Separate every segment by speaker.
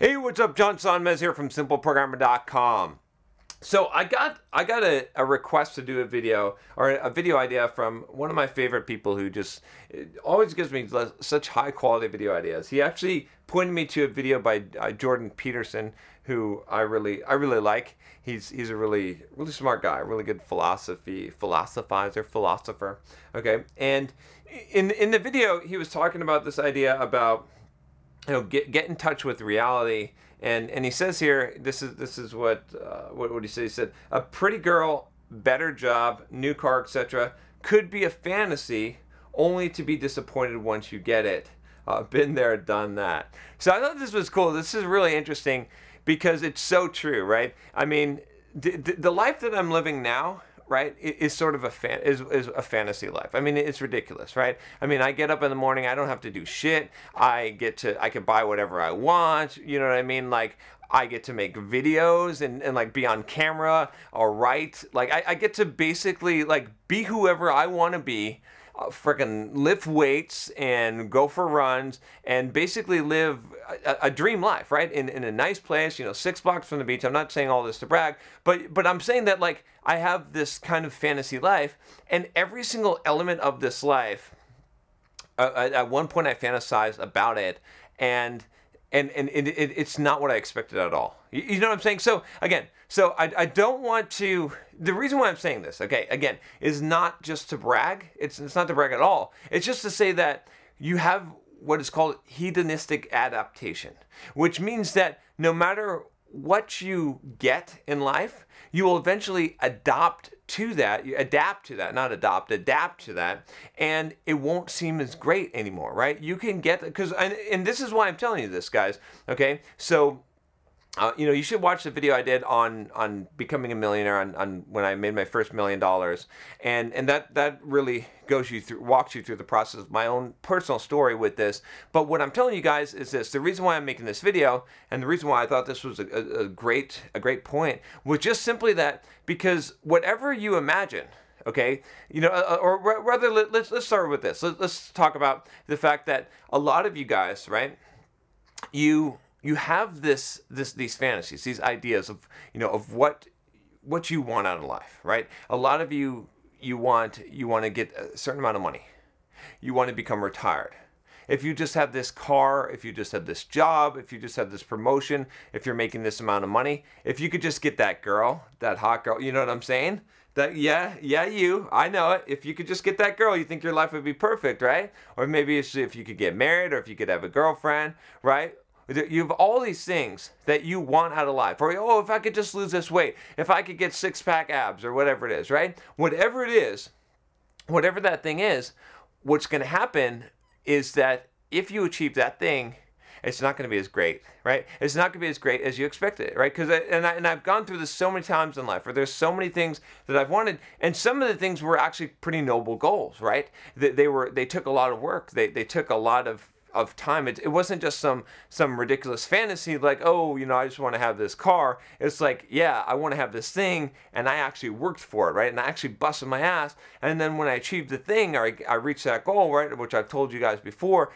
Speaker 1: Hey, what's up? John Sonmez here from SimpleProgrammer.com. So I got a request to do a video, or a video idea from one of my favorite people who just always gives me such high quality video ideas. He actually pointed me to a video by Jordan Peterson, who I really like. He's a really smart guy, really good philosopher. Okay, and in the video he was talking about this idea about, you know, get in touch with reality, and he says here, this is what he said. He said, a pretty girl, better job, new car, etc. could be a fantasy, only to be disappointed once you get it. Been there, done that. So I thought this was cool. This is really interesting because it's so true, right? I mean, the life that I'm living now, right, is sort of a fantasy life. I mean, it's ridiculous, right? I mean, I get up in the morning, I don't have to do shit. I can buy whatever I want, you know what I mean? Like, I get to make videos and like be on camera or write. Like, I get to basically like be whoever I want to be, freaking lift weights and go for runs and basically live a dream life, right? In a nice place, you know, 6 blocks from the beach. I'm not saying all this to brag, but I'm saying that, like, I have this kind of fantasy life, and every single element of this life, at one point I fantasized about it, and it's not what I expected at all. You know what I'm saying? So again, I don't want to, the reason why I'm saying this, okay, again, is not just to brag. It's not to brag at all. It's just to say that you have what is called hedonistic adaptation, which means that no matter what you get in life, you will eventually adapt to that. You adapt to that, not adopt, adapt to that, and it won't seem as great anymore, right? You can get, because, and this is why I'm telling you this, guys, okay? So, you know, you should watch the video I did on becoming a millionaire, on when I made my first $1 million, and that really walks you through the process of my own personal story with this. But what I'm telling you guys is this: the reason why I'm making this video, and the reason why I thought this was a great point, was just simply that, because whatever you imagine, okay, you know, or rather, let's start with this. Let's talk about the fact that a lot of you guys, right, you have these fantasies, these ideas of, you know, of what you want out of life, right? A lot of you want to get a certain amount of money. You want to become retired. If you just have this car, if you just have this job, if you just have this promotion, if you're making this amount of money, if you could just get that girl, that hot girl, you know what I'm saying? That, yeah, I know it. If you could just get that girl, you think your life would be perfect, right? Or maybe it's if you could get married, or if you could have a girlfriend, right? You have all these things that you want out of life. Or, oh, if I could just lose this weight, if I could get 6-pack abs, or whatever it is, right? Whatever it is, whatever that thing is, what's going to happen is that if you achieve that thing, it's not going to be as great, right? It's not going to be as great as you expected it, right? Because I've gone through this so many times in life, where there's so many things that I've wanted, and some of the things were actually pretty noble goals, right? They took a lot of work. They took a lot of time. It wasn't just some ridiculous fantasy like, oh, you know, I just want to have this car. It's like, yeah, I want to have this thing, and I actually worked for it, right? And I actually busted my ass, and then when I achieved the thing, or I reached that goal, right, which I've told you guys before,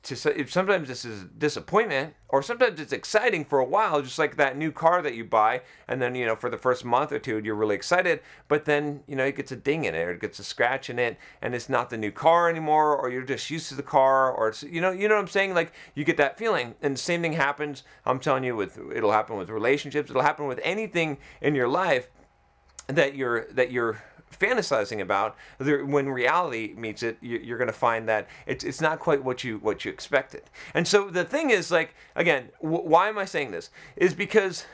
Speaker 1: sometimes this is disappointment, or sometimes it's exciting for a while, just like that new car that you buy, and then, you know, for the first month or two you're really excited, but then, you know, it gets a ding in it, or it gets a scratch in it, and it's not the new car anymore, or you're just used to the car, or it's, you know what I'm saying? Like, you get that feeling. And the same thing happens, I'm telling you, it'll happen with relationships, it'll happen with anything in your life that you're fantasizing about. When reality meets it, you're going to find that it's not quite what you expected. And so the thing is, like, again, why am I saying this? Is because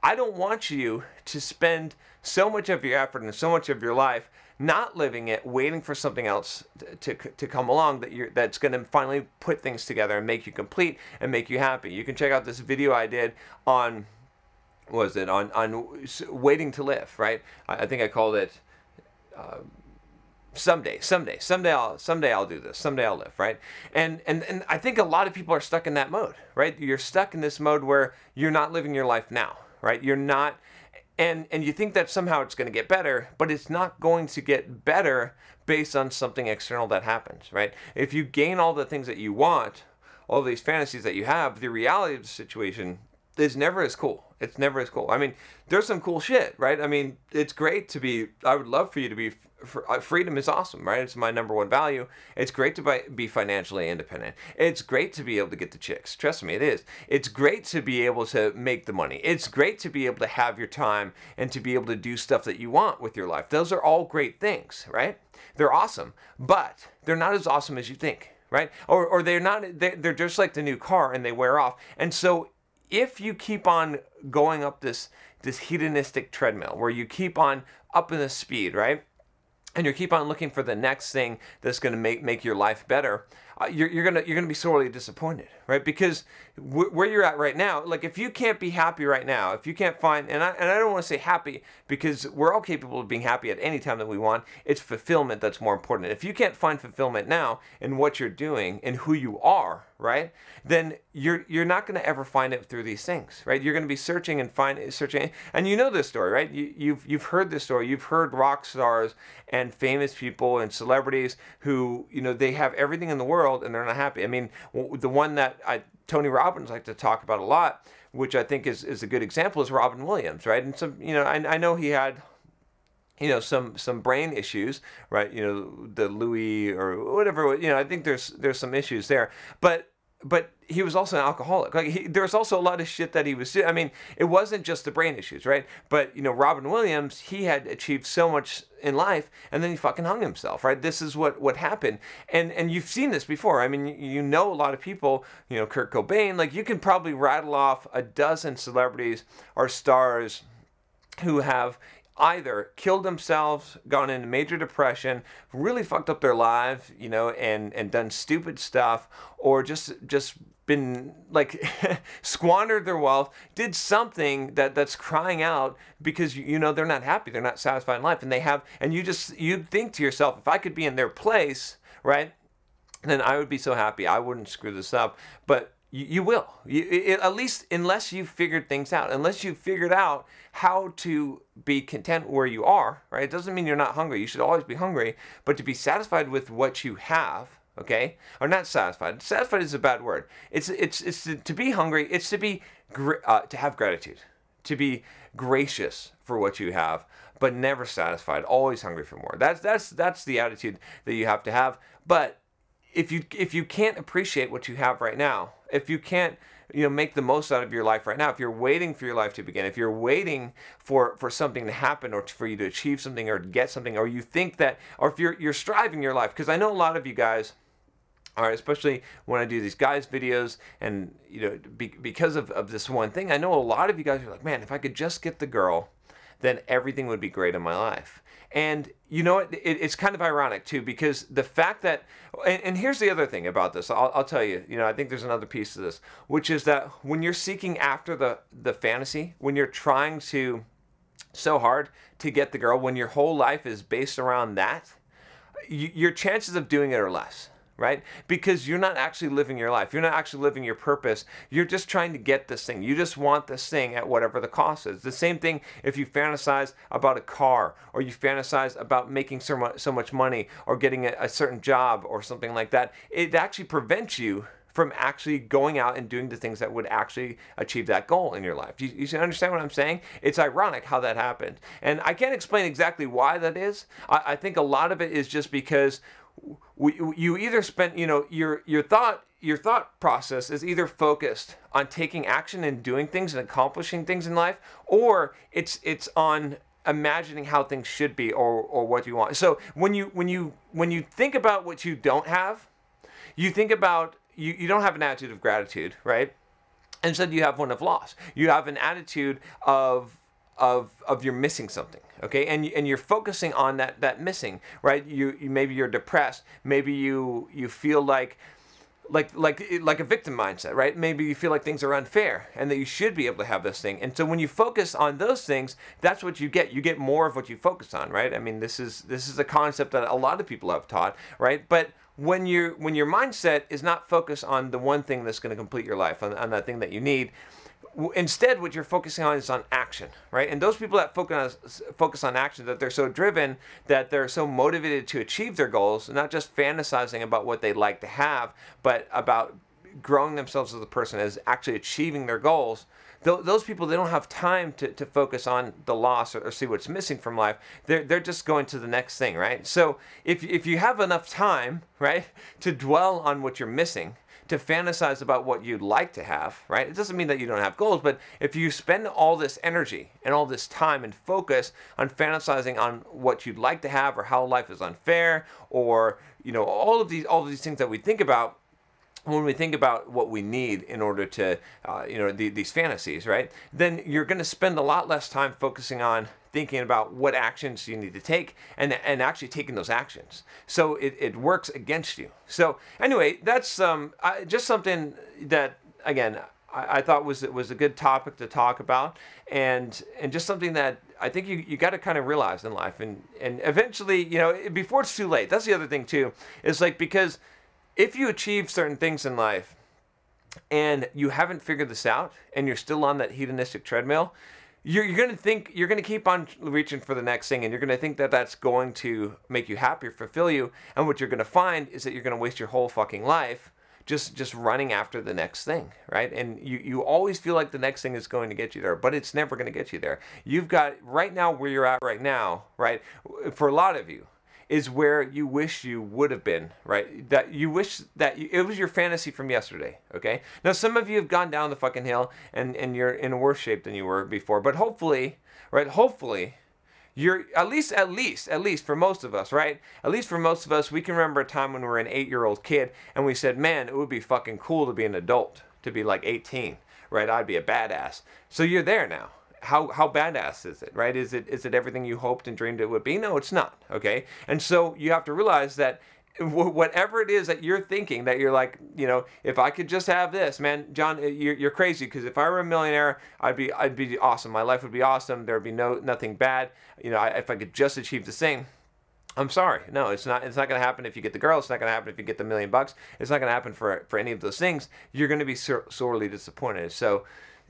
Speaker 1: I don't want you to spend so much of your effort and so much of your life not living it, waiting for something else to come along that's going to finally put things together and make you complete and make you happy. You can check out this video I did on, what was it, on waiting to live, right? I think I called it someday I'll do this, someday I'll live, right? And I think a lot of people are stuck in that mode, right? You're stuck in this mode where you're not living your life now, right? You're not, and you think that somehow it's going to get better, but it's not going to get better based on something external that happens, right? If you gain all the things that you want, all these fantasies that you have, the reality of the situation is never as cool. It's never as cool. I mean, there's some cool shit, right? I mean, it's great to be, I would love for you to be, freedom is awesome, right? It's my number one value. It's great to be financially independent. It's great to be able to get the chicks. Trust me, it is. It's great to be able to make the money. It's great to be able to have your time and to be able to do stuff that you want with your life. Those are all great things, right? They're awesome, but they're not as awesome as you think, right? Or they're just like the new car and they wear off. And so if you keep on going up this hedonistic treadmill where you keep on upping the speed, right? And you keep on looking for the next thing that's going to make your life better, you're gonna be sorely disappointed, right? Because where you're at right now, like if you can't be happy right now, if you can't find, and I don't want to say happy because we're all capable of being happy at any time that we want. It's fulfillment that's more important. If you can't find fulfillment now in what you're doing and who you are, right? Then you're not going to ever find it through these things, right? You're going to be searching and searching, and you know this story, right? You've heard this story. You've heard rock stars and famous people and celebrities who, you know, they have everything in the world and they're not happy. I mean, the one that Tony Robbins like to talk about a lot, which I think is a good example, is Robin Williams, right? And some, you know, I know he had, you know, some brain issues, right? You know, the Louis or whatever, you know, I think there's some issues there, but he was also an alcoholic. Like there was also a lot of shit that he was doing. I mean, it wasn't just the brain issues, right? But, you know, Robin Williams, he had achieved so much in life and then he fucking hung himself, right? This is what happened. And you've seen this before. I mean, you know a lot of people, you know, Kurt Cobain, like you can probably rattle off a dozen celebrities or stars who have either killed themselves, gone into major depression, really fucked up their lives, you know, and done stupid stuff, or just been like squandered their wealth, did something that's crying out because you know they're not happy, they're not satisfied in life, and you think to yourself, if I could be in their place, right, then I would be so happy. I wouldn't screw this up, but you will. At least unless you've figured things out. Unless you've figured out how to be content where you are, right? It doesn't mean you're not hungry. You should always be hungry, but to be satisfied with what you have, okay? Or not satisfied. Satisfied is a bad word. It's to be hungry. It's to be to have gratitude, to be gracious for what you have, but never satisfied. Always hungry for more. That's the attitude that you have to have. But if you can't appreciate what you have right now, if you can't, you know, make the most out of your life right now, if you're waiting for your life to begin, if you're waiting for something to happen or for you to achieve something or to get something, or you think that, or if you're striving your life, because I know a lot of you guys, all right, especially when I do these guys videos, and you know, because of this one thing, I know a lot of you guys are like, man, if I could just get the girl, then everything would be great in my life. And you know what? It's kind of ironic too, because the fact that, and here's the other thing about this, I'll tell you, you know, I think there's another piece to this, which is that when you're seeking after the fantasy, when you're trying to so hard to get the girl, when your whole life is based around that, your chances of doing it are less. Right? Because you're not actually living your life. You're not actually living your purpose. You're just trying to get this thing. You just want this thing at whatever the cost is. The same thing if you fantasize about a car, or you fantasize about making so much money, or getting a certain job or something like that. It actually prevents you from actually going out and doing the things that would actually achieve that goal in your life. You should understand what I'm saying? It's ironic how that happened. And I can't explain exactly why that is. I think a lot of it is just because you either spend, you know, your thought process is either focused on taking action and doing things and accomplishing things in life, or it's on imagining how things should be, or what you want. So when you think about what you don't have, you think about you don't have an attitude of gratitude, right? Instead you have one of loss. You have an attitude of you're missing something, okay, and you're focusing on that missing, right? You maybe you're depressed, maybe you feel like a victim mindset, right? Maybe you feel like things are unfair and that you should be able to have this thing. And so when you focus on those things, that's what you get. You get more of what you focus on, right? I mean, this is a concept that a lot of people have taught, right? But when your mindset is not focused on the one thing that's going to complete your life, on that thing that you need, instead, what you're focusing on is on action, right? And those people that focus on action, that they're so driven, that they're so motivated to achieve their goals, not just fantasizing about what they'd like to have, but about growing themselves as a person, as actually achieving their goals, those people, they don't have time to focus on the loss or see what's missing from life. They're just going to the next thing, right? So if you have enough time, right, to dwell on what you're missing, to fantasize about what you'd like to have, right? It doesn't mean that you don't have goals, but if you spend all this energy and all this time and focus on fantasizing on what you'd like to have, or how life is unfair, or, you know, all of these things that we think about when we think about what we need in order to, you know, these fantasies, right? Then you're going to spend a lot less time focusing on thinking about what actions you need to take and actually taking those actions. So it works against you. So anyway, that's just something that, again, I thought was a good topic to talk about, and just something that I think you got to kind of realize in life, and eventually, you know, before it's too late. That's the other thing too, is like, because if you achieve certain things in life and you haven't figured this out and you're still on that hedonistic treadmill, you're going to keep on reaching for the next thing, and you're going to think that that's going to make you happy or fulfill you. And what you're going to find is that you're going to waste your whole fucking life just running after the next thing, right? And you always feel like the next thing is going to get you there, but it's never going to get you there. You've got, right now, where you're at right now, right? For a lot of you, is where you wish you would have been, right? That you wish that it was your fantasy from yesterday, okay? Now, some of you have gone down the fucking hill and you're in a worse shape than you were before, but hopefully, right, hopefully, you're, at least for most of us, right? At least for most of us, we can remember a time when we were an 8-year-old kid and we said, man, it would be fucking cool to be an adult, to be like 18, right? I'd be a badass. So you're there now. How badass is it, right? Is it everything you hoped and dreamed it would be? No, it's not, okay? And so you have to realize that whatever it is that you're thinking, that you're like, you know, if I could just have this, man, John, you're crazy, because if I were a millionaire, I'd be awesome. My life would be awesome. There'd be nothing bad. You know, if I could just achieve this thing. I'm sorry. No, it's not going to happen if you get the girl. It's not going to happen if you get the $1 million. It's not going to happen for any of those things. You're going to be sorely disappointed. So,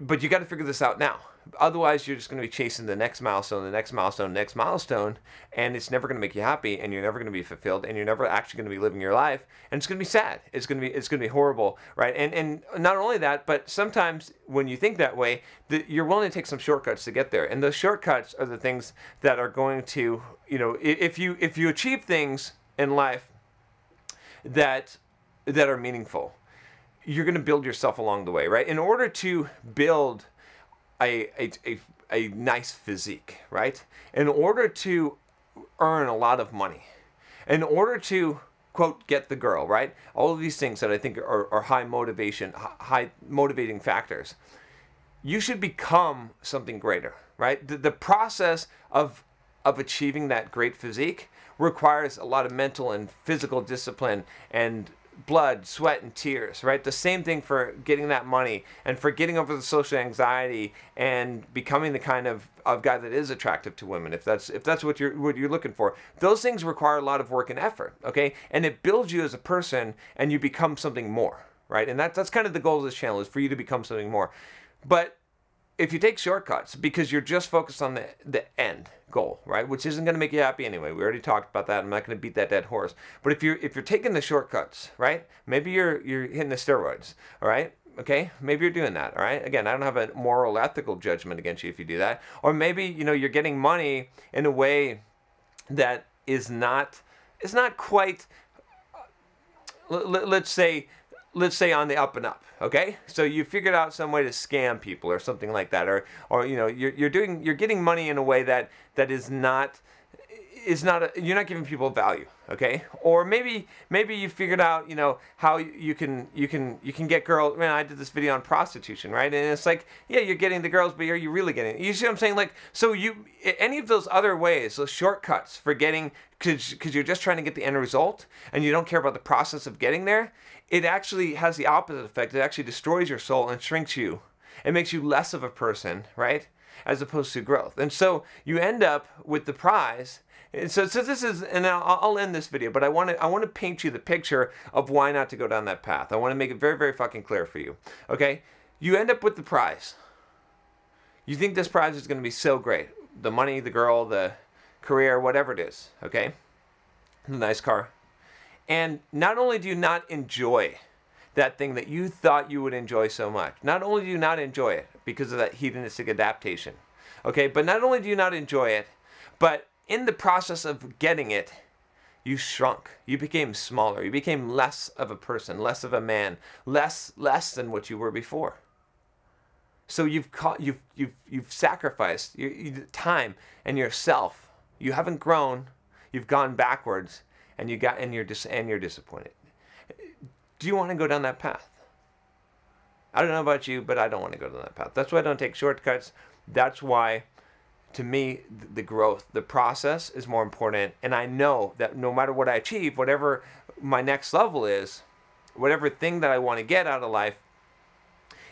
Speaker 1: but you got to figure this out now. Otherwise, you're just going to be chasing the next milestone, the next milestone, next milestone, and it's never going to make you happy, and you're never going to be fulfilled, and you're never actually going to be living your life, and it's going to be sad. It's going to be horrible, right? And not only that, but sometimes when you think that way, you're willing to take some shortcuts to get there, and those shortcuts are the things that are going to, you know, if you achieve things in life that are meaningful, you're going to build yourself along the way, right? In order to build a nice physique, right? In order to earn a lot of money, in order to, quote, get the girl, right? All of these things that I think are high motivating factors. You should become something greater, right? The process of achieving that great physique requires a lot of mental and physical discipline and blood, sweat, and tears, right? The same thing for getting that money and for getting over the social anxiety and becoming the kind of guy that is attractive to women, if that's what you're looking for. Those things require a lot of work and effort, okay? And it builds you as a person, and you become something more, right? And that's kind of the goal of this channel, is for you to become something more. But if you take shortcuts because you're just focused on the end goal, right, which isn't going to make you happy anyway. We already talked about that. I'm not going to beat that dead horse. But if you're taking the shortcuts, right, maybe you're hitting the steroids, all right, okay, maybe you're doing that, all right. Again, I don't have a moral, ethical judgment against you if you do that. Or maybe, you know, you're getting money in a way that is not quite, let's say on the up and up, okay? So you figured out some way to scam people or something like that, or you know, you're getting money in a way that is not you're not giving people value, okay? Or maybe you figured out, you know, how you can get girls. Man, I did this video on prostitution, right? And it's like, yeah, you're getting the girls, but are you really getting it? You see what I'm saying? Like, so any of those other ways, those shortcuts for getting, because you're just trying to get the end result and you don't care about the process of getting there, it actually has the opposite effect. It actually destroys your soul and shrinks you. It makes you less of a person, right? As opposed to growth. And so you end up with the prize. So this is, and I'll end this video, but I want to paint you the picture of why not to go down that path. I want to make it very, very fucking clear for you. Okay? You end up with the prize. You think this prize is going to be so great. The money, the girl, the career, whatever it is. Okay? The nice car. And not only do you not enjoy that thing that you thought you would enjoy so much. Not only do you not enjoy it because of that hedonistic adaptation, okay, but not only do you not enjoy it, but in the process of getting it, you shrunk. You became smaller. You became less of a person, less of a man, less than what you were before. So you've sacrificed your time and yourself. You haven't grown. You've gone backwards, and you're disappointed. Do you want to go down that path? I don't know about you, but I don't want to go down that path. That's why I don't take shortcuts. That's why, to me, the growth, the process is more important. And I know that no matter what I achieve, whatever my next level is, whatever thing that I want to get out of life,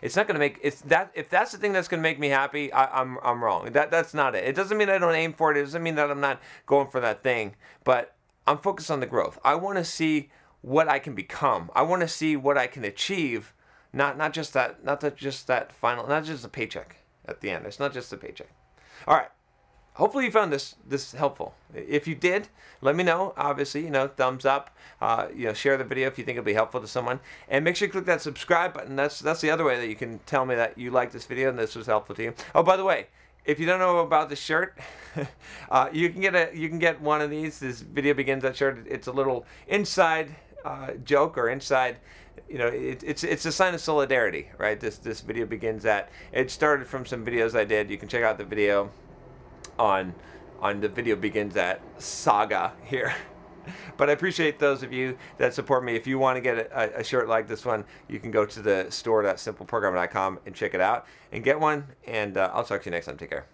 Speaker 1: it's not going to make, if that's the thing that's going to make me happy, I'm wrong. That's not it. It doesn't mean I don't aim for it. It doesn't mean that I'm not going for that thing. But I'm focused on the growth. I want to see what I can become. I want to see what I can achieve. Not just the paycheck at the end. It's not just the paycheck. All right. Hopefully you found this helpful. If you did, let me know. Obviously, thumbs up. Share the video if you think it'll be helpful to someone, and make sure you click that subscribe button. That's the other way that you can tell me that you like this video and this was helpful to you. Oh, by the way, if you don't know about this shirt, you can get one of these. This video begins that shirt. It's a little inside joke or inside. It's a sign of solidarity, right? This video begins at. It started from some videos I did. You can check out the video on the video begins at saga here. But I appreciate those of you that support me. If you want to get a shirt like this one, you can go to the store.simpleprogrammer.com and check it out and get one. And I'll talk to you next time. Take care.